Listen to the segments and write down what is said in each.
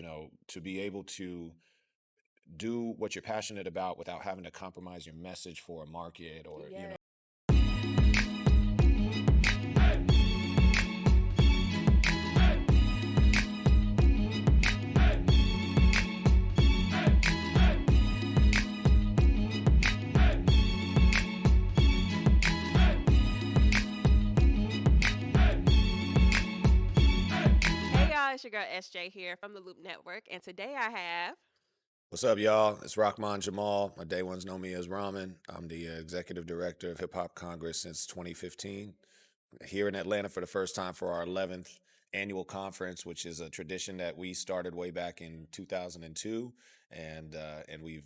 to be able to do what you're passionate about without having to compromise your message for a market or, Yeah. Hey y'all, it's your girl SJ here from the Loop Network, and today I have. What's up, y'all? It's Rahman Jamaal. My day ones know me as Ramen. I'm the executive director of Hip Hop Congress since 2015. Here in Atlanta for the first time for our 11th annual conference, which is a tradition that we started way back in 2002, and we've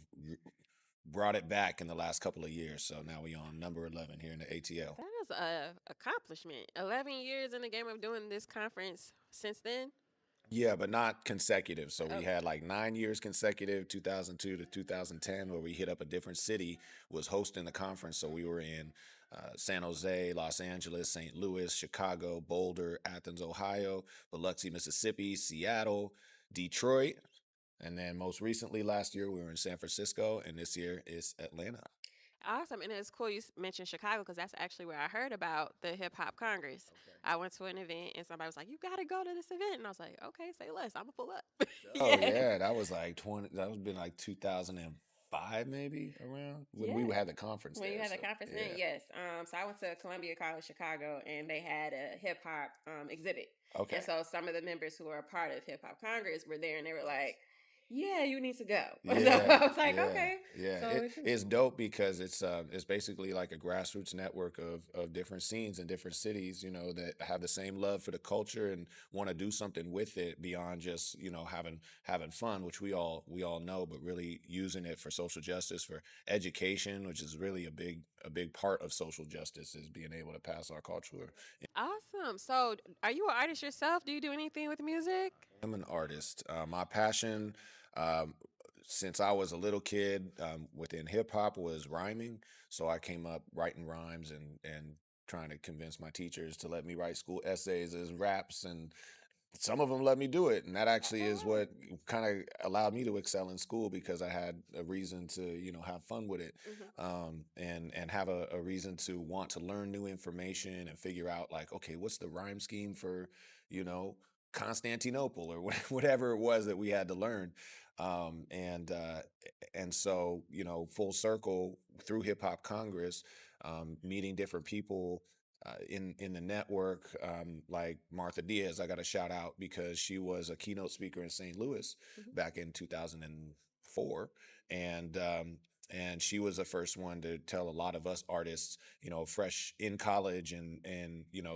brought it back in the last couple of years. So now we on number 11 here in the ATL. That is a accomplishment. 11 years in the game of doing this conference since then. Yeah, but not consecutive. So we Oh, had like 9 years consecutive, 2002 to 2010, where we hit up a different city, was hosting the conference. So we were in San Jose, Los Angeles, St. Louis, Chicago, Boulder, Athens, Ohio, Biloxi, Mississippi, Seattle, Detroit. And then most recently last year, we were in San Francisco, and this year is Atlanta. awesome. And it's cool you mentioned Chicago because that's actually where I heard about the Hip Hop Congress. I went to an event and somebody was like, "You got to go to this event." And I was like, "Okay, say less. I'm going to pull up." Oh Yeah. yeah, that was like 20. That was been like 2005, maybe around when we Yeah. had the conference When you there. had the So conference then, yeah. yes. So I went to Columbia College Chicago, and they had a hip hop exhibit, and Okay. so some of the members who were a part of Hip Hop Congress were there, and they were like, "Yeah, you need to go." So Yeah, I was like, yeah, "Okay." yeah. So it's It's dope because it's basically like a grassroots network of different scenes in different cities, that have the same love for the culture and want to do something with it beyond just, having fun, which we all know, but really using it for social justice, for education, which is really a big part of social justice is being able to pass our culture. awesome. So are you an artist yourself? Do you do anything with music? I'm an artist. My passion, um, since I was a little kid, within hip hop was rhyming. So I came up writing rhymes and trying to convince my teachers to let me write school essays as raps, and some of them let me do it. And that actually is Oh, what kind of allowed me to excel in school because I had a reason to, have fun with it, hmm. and have a reason to want to learn new information and figure out like, okay, what's the rhyme scheme for, you know, Constantinople or whatever it was that we had to learn. And so, full circle through Hip Hop Congress, meeting different people in the network, like Martha Diaz. I got a shout out because she was a keynote speaker in St. Louis Hmm. back in 2004, and and she was the first one to tell a lot of us artists, fresh in college, and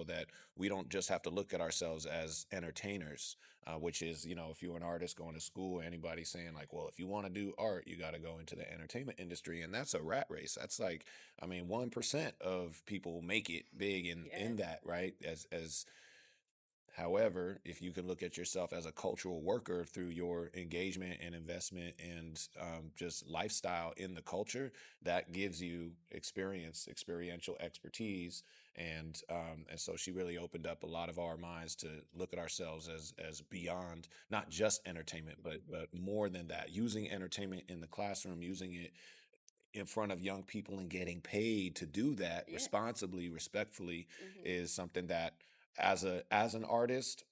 that we don't just have to look at ourselves as entertainers, which is, if you're an artist going to school, anybody saying like, well, if you want to do art, you got to go into the entertainment industry, and that's a rat race. That's like, I mean, 1% of people make it big in Yes. that, right? As However, if you can look at yourself as a cultural worker through your engagement and investment and, just lifestyle in the culture, that gives you experiential expertise, and so she really opened up a lot of our minds to look at ourselves as beyond not just entertainment, but more than that, using entertainment in the classroom, using it in front of young people and getting paid to do that Yes. responsibly, respectfully, Hmm. is something that as an artist,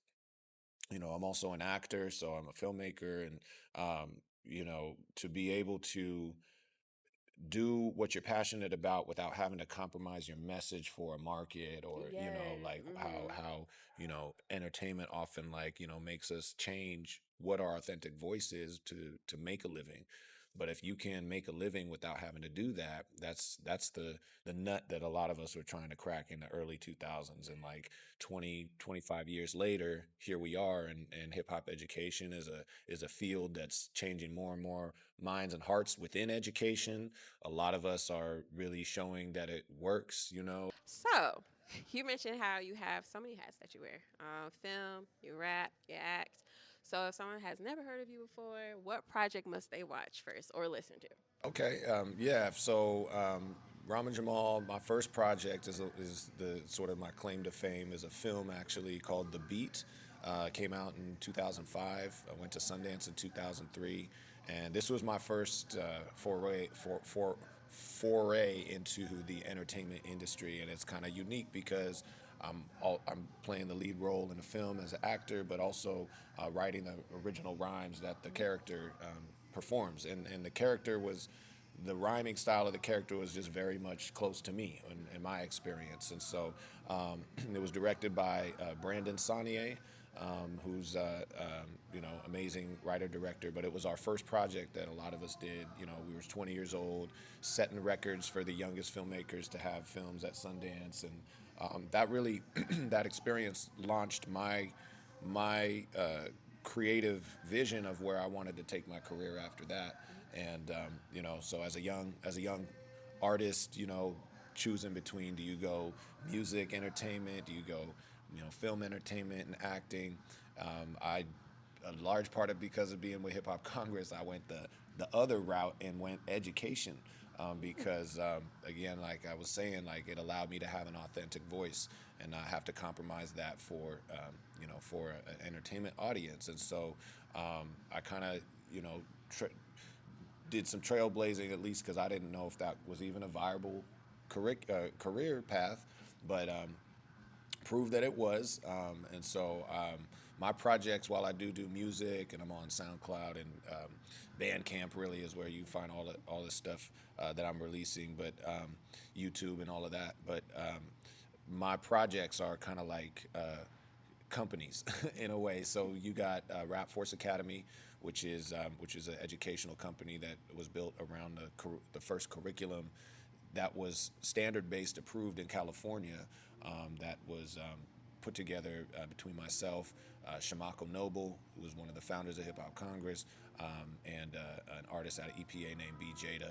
I'm also an actor, so I'm a filmmaker, and to be able to do what you're passionate about without having to compromise your message for a market, or Yes. like how Hmm. how entertainment often, like, makes us change what our authentic voice is to make a living. But if you can make a living without having to do that, that's the nut that a lot of us were trying to crack in the early 2000s. And like 20, 25 years later, here we are, and hip hop education is a field that's changing more and more minds and hearts within education. A lot of us are really showing that it works. So, you mentioned how you have so many hats that you wear. Film, you rap, you act. So, if someone has never heard of you before, what project must they watch first or listen to? Okay, yeah. So, Rahman Jamal, my first project is the sort of my claim to fame, is a film actually called The Beat. Came out in 2005. I went to Sundance in 2003, and this was my first foray into the entertainment industry. And it's kind of unique because I'm playing the lead role in a film as an actor, but also writing the original rhymes that the character performs. And the character was, the rhyming style of the character was just very much close to me in my experience. And so it was directed by Brandon Saunier, who's amazing writer director. But it was our first project that a lot of us did. We were 20 years old, setting records for the youngest filmmakers to have films at Sundance, and that really that experience launched my creative vision of where I wanted to take my career after that. And so as a young artist, choosing between, do you go music entertainment, do you go film entertainment and acting. I A large part of, because of being with Hip Hop Congress, I went the other route and went education, because again, like I was saying, like it allowed me to have an authentic voice and not have to compromise that for for an entertainment audience. And so I kind of did some trailblazing, at least because I didn't know if that was even a viable career path, but proved that it was. And so my projects, while I do music and I'm on SoundCloud and Bandcamp, really is where you find all the stuff that I'm releasing, but YouTube and all of that. But my projects are kind of like companies in a way. So you got Rap Force Academy, which is an educational company that was built around the first curriculum that was standard-based approved in California, that was put together between myself, Shamako Noble, who was one of the founders of Hip Hop Congress, and an artist out of EPA named B. Jada.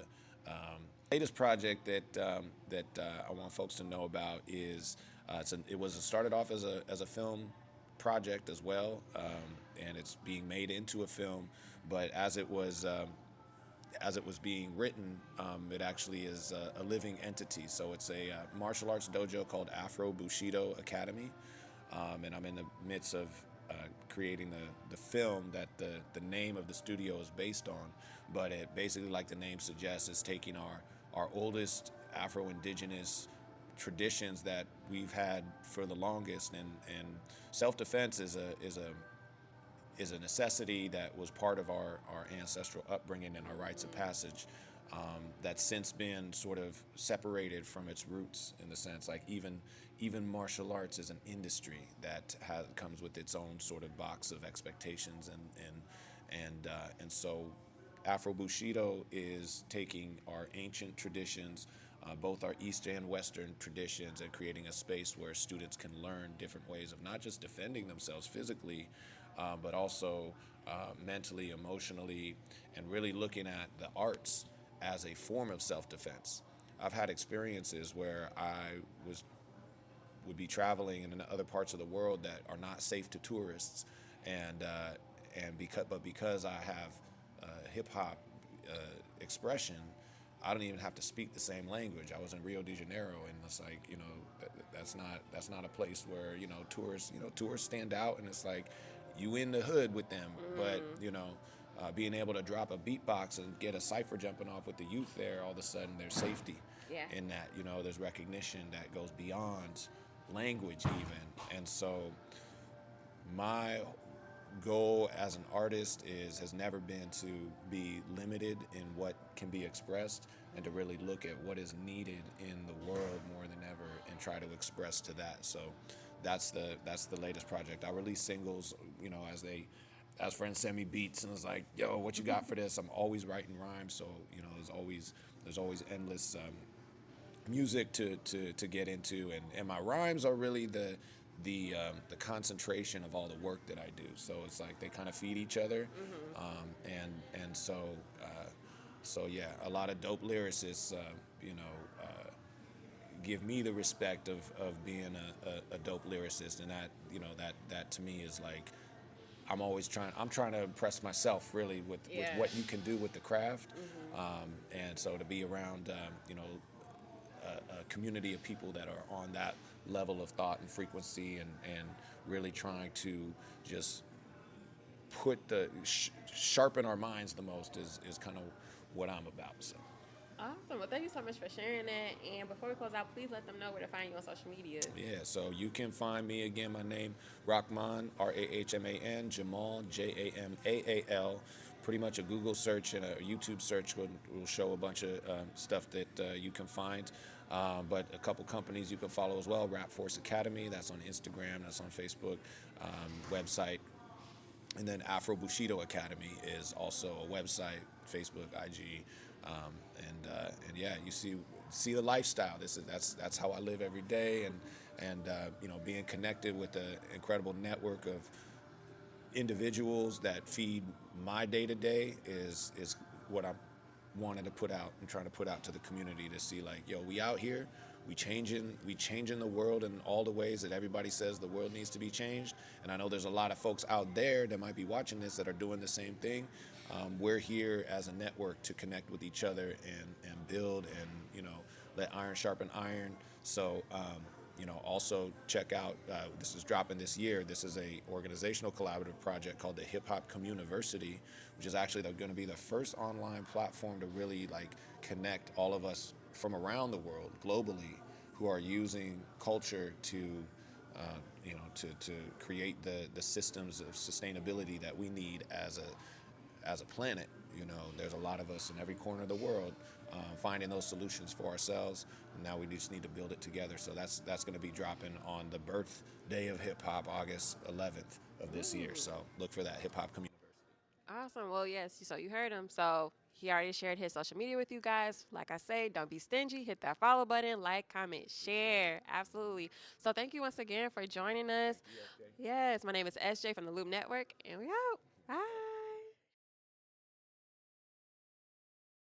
Latest project that I want folks to know about is it started off as a film project as well, and it's being made into a film. But as it was being written, it actually is a living entity. So it's a martial arts dojo called Afro Bushido Academy, and I'm in the midst of creating the film that the name of the studio is based on. But it basically, like the name suggests, is taking our oldest Afro-Indigenous traditions that we've had for the longest, and self-defense is a necessity that was part of our ancestral upbringing and our rites of passage, that's since been sort of separated from its roots, in the sense like even martial arts is an industry that comes with its own sort of box of expectations, and so Afro Bushido is taking our ancient traditions, both our East and Western traditions, and creating a space where students can learn different ways of not just defending themselves physically, but also mentally, emotionally, and really looking at the arts as a form of self-defense. I've had experiences where I would be traveling in other parts of the world that are not safe to tourists, and because I have hip hop expression, I don't even have to speak the same language. I was in Rio de Janeiro, and it's like, that's not a place where tourists stand out, and it's like you in the hood with them, but being able to drop a beatbox and get a cipher jumping off with the youth there, all of a sudden there's safety. Yeah. In that, there's recognition that goes beyond language even. And so my goal as an artist has never been to be limited in what can be expressed, and to really look at what is needed in the world more than ever and try to express to that. So that's the latest project. I release singles, as friends send me beats, and it's like, yo, what you got for this? I'm always writing rhymes, so there's always endless music to get into, and my rhymes are really the concentration of all the work that I do. So it's like they kind of feed each other, and so yeah, a lot of dope lyricists, give me the respect of being a dope lyricist, and that to me is like, I'm trying to impress myself really with what you can do with the craft, and so to be around a community of people that are on that level of thought and frequency, and really trying to just put sharpen our minds the most is kind of what I'm about. So. Awesome. Well, thank you so much for sharing that. And before we close out, please let them know where to find you on social media. Yeah, so you can find me again. My name Rahman, Rahman, Jamal, Jamaal. Pretty much a Google search and a YouTube search will show a bunch of stuff that you can find. But a couple companies you can follow as well. Rap Force Academy, that's on Instagram, that's on Facebook, website. And then Afro Bushido Academy is also a website, Facebook, IG, and yeah, you see the lifestyle. That's how I live every day, and being connected with the incredible network of individuals that feed my day to day is what I'm wanting to put out and trying to put out to the community to see, like, yo, we out here, we changing the world in all the ways that everybody says the world needs to be changed. And I know there's a lot of folks out there that might be watching this that are doing the same thing. We're here as a network to connect with each other and build, and let iron sharpen iron. So also check out, this is dropping this year. This is a organizational collaborative project called the Hip Hop Communiversity, which is actually going to be the first online platform to really like connect all of us from around the world globally who are using culture to to create the systems of sustainability that we need as a planet. There's a lot of us in every corner of the world finding those solutions for ourselves. And now we just need to build it together. So that's going to be dropping on the birthday of hip hop, August 11th of this year. Ooh. So look for that, Hip Hop Community. Awesome. Well, yes, so you heard him. So he already shared his social media with you guys. Like I say, don't be stingy. Hit that follow button, like, comment, share. Absolutely. So thank you once again for joining us. Yes, my name is SJ from the Loop Network, and we out.